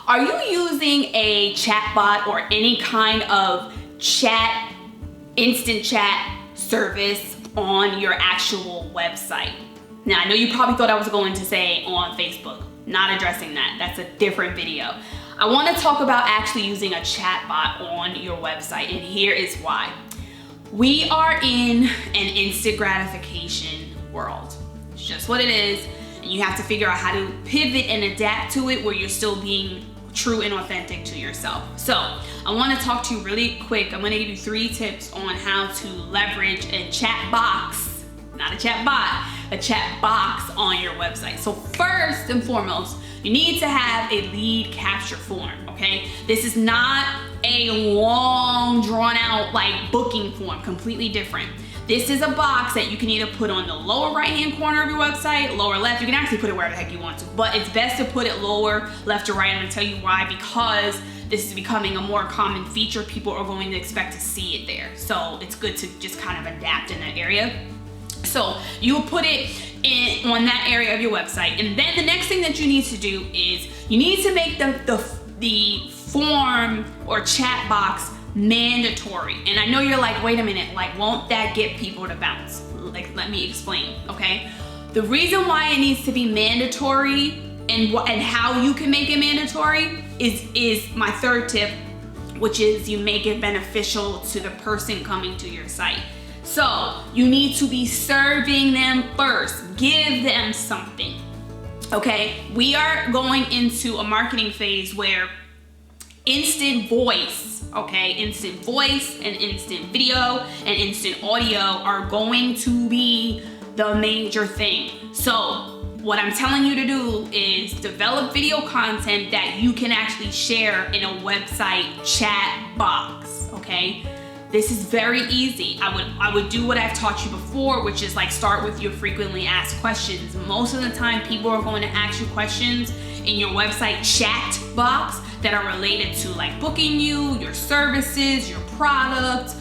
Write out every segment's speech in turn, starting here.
Are you using a chatbot or any kind of chat, instant chat service on your actual website? Now, I know you probably thought I was going to say on Facebook. Not addressing that. That's a different video. I want to talk about actually using a chatbot on your website, and here is why. We are in an instant gratification world. It's just what it is, and you have to figure out how to pivot and adapt to it where you're still being true and authentic to yourself. So I want to talk to you really quick. I'm going to give you 3 tips on how to leverage a chat box, not a chat bot, a chat box on your website. So first and foremost, you need to have a lead capture form, okay? This is not a long, drawn out like booking form, completely different. This is a box that you can either put on the lower right-hand corner of your website, lower left. You can actually put it wherever the heck you want to, but it's best to put it lower, left or right. I'm gonna tell you why, because this is becoming a more common feature. People are going to expect to see it there. So it's good to just kind of adapt in that area. So you put it on that area of your website. And then the next thing that you need to do is you need to make the form or chat box mandatory. And I know you're like, wait a minute, like, won't that get people to bounce? Like, let me explain, okay? The reason why it needs to be mandatory and how you can make it mandatory is my 3rd tip, which is you make it beneficial to the person coming to your site. So you need to be serving them first. Give them something, okay? We are going into a marketing phase where instant voice, okay? Instant voice and instant video and instant audio are going to be the major thing. So what I'm telling you to do is develop video content that you can actually share in a website chat box, okay? This is very easy. I would do what I've taught you before, which is like start with your frequently asked questions. Most of the time, people are going to ask you questions in your website chat box that are related to like booking you, your services, your product,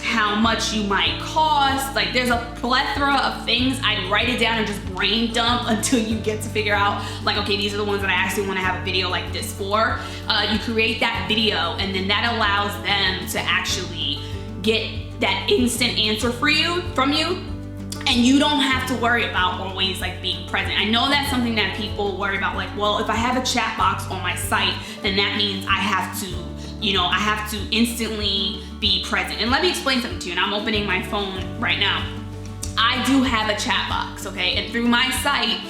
how much you might cost. Like there's a plethora of things. I'd write it down and just brain dump until you get to figure out like, okay, these are the ones that I actually want to have a video like this for. You create that video and then that allows them to actually get that instant answer from you. And you don't have to worry about always like being present. I know that's something that people worry about, like, well, if I have a chat box on my site, then that means I have to instantly be present. And let me explain something to you, and I'm opening my phone right now. I do have a chat box, okay? And through my site,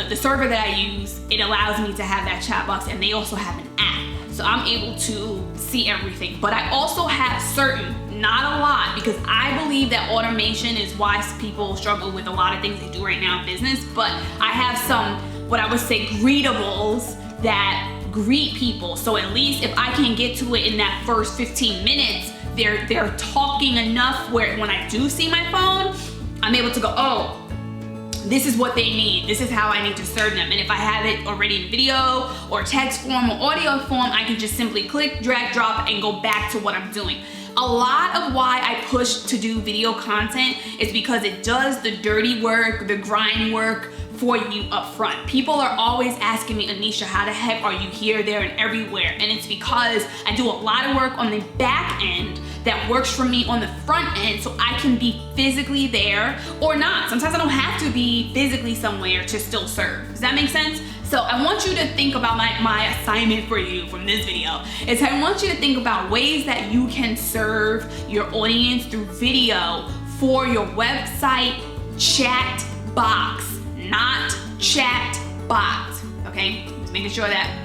the server that I use, it allows me to have that chat box, and they also have an app. So I'm able to see everything. But I also have certain, not a lot, because I believe that automation is why people struggle with a lot of things they do right now in business. But I have some, what I would say, greetables that greet people. So at least if I can get to it in that first 15 minutes, they're talking enough where when I do see my phone, I'm able to go, oh, this is what they need. This is how I need to serve them. And if I have it already in video or text form or audio form, I can just simply click, drag, drop, and go back to what I'm doing. A lot of why I push to do video content is because it does the dirty work, the grind work for you up front. People are always asking me, Anesha, how the heck are you here, there, and everywhere? And it's because I do a lot of work on the back end that works for me on the front end, so I can be physically there or not. Sometimes I don't have to be physically somewhere to still serve. Does that make sense? So I want you to think about my assignment for you from this video is I want you to think about ways that you can serve your audience through video for your website chat box, not chat bot, okay? Just making sure that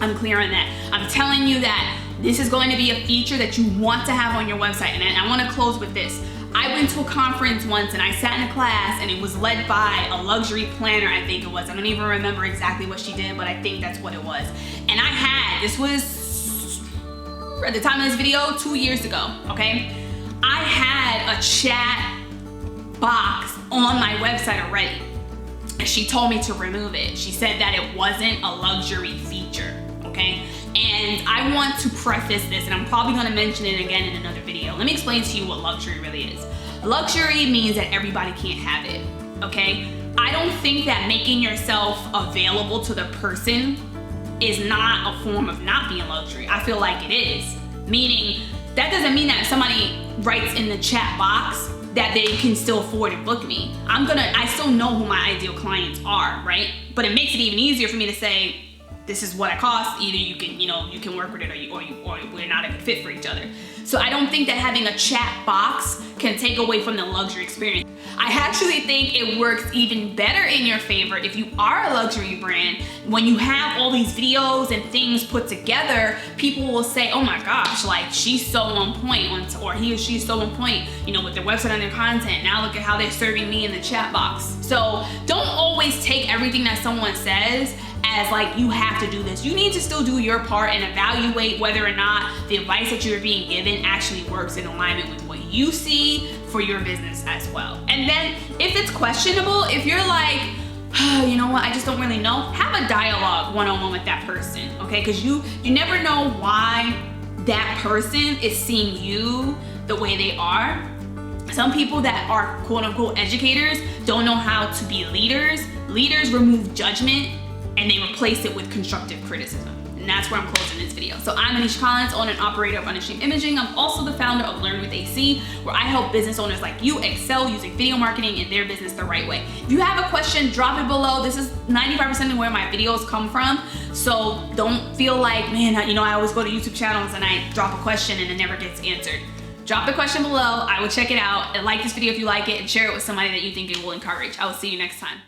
I'm clear on that. I'm telling you that this is going to be a feature that you want to have on your website. And I want to close with this. I went to a conference once and I sat in a class and it was led by a luxury planner, I think it was. I don't even remember exactly what she did, but I think that's what it was. And this was at the time of this video, 2 years ago, okay? I had a chat box on my website already. And she told me to remove it. She said that it wasn't a luxury feature, okay? And I want to preface this, and I'm probably gonna mention it again in another video. Let me explain to you what luxury really is. Luxury means that everybody can't have it, okay? I don't think that making yourself available to the person is not a form of not being luxury. I feel like it is. Meaning, that doesn't mean that if somebody writes in the chat box that they can still afford to book me. I still know who my ideal clients are, right? But it makes it even easier for me to say, this is what I cost. Either you can work with it, or we're not a good fit for each other. So I don't think that having a chat box can take away from the luxury experience. I actually think it works even better in your favor if you are a luxury brand. When you have all these videos and things put together, people will say, oh my gosh, like she's so on point, or he or she's so on point, with their website and their content. Now look at how they're serving me in the chat box. So don't always take everything that someone says as like you have to do this. You need to still do your part and evaluate whether or not the advice that you're being given actually works in alignment with what you see for your business as well. And then if it's questionable, if you're like, oh, you know what, I just don't really know, have a dialogue one-on-one with that person, okay? Because you never know why that person is seeing you the way they are. Some people that are quote-unquote educators don't know how to be leaders. Leaders remove judgment and they replace it with constructive criticism. And that's where I'm closing this video. So I'm Anesha, owner and operator of Unashamed Imaging. I'm also the founder of Learn with AC, where I help business owners like you excel using video marketing in their business the right way. If you have a question, drop it below. This is 95% of where my videos come from. So don't feel like, man, I always go to YouTube channels and I drop a question and it never gets answered. Drop the question below. I will check it out, and like this video if you like it, and share it with somebody that you think it will encourage. I will see you next time.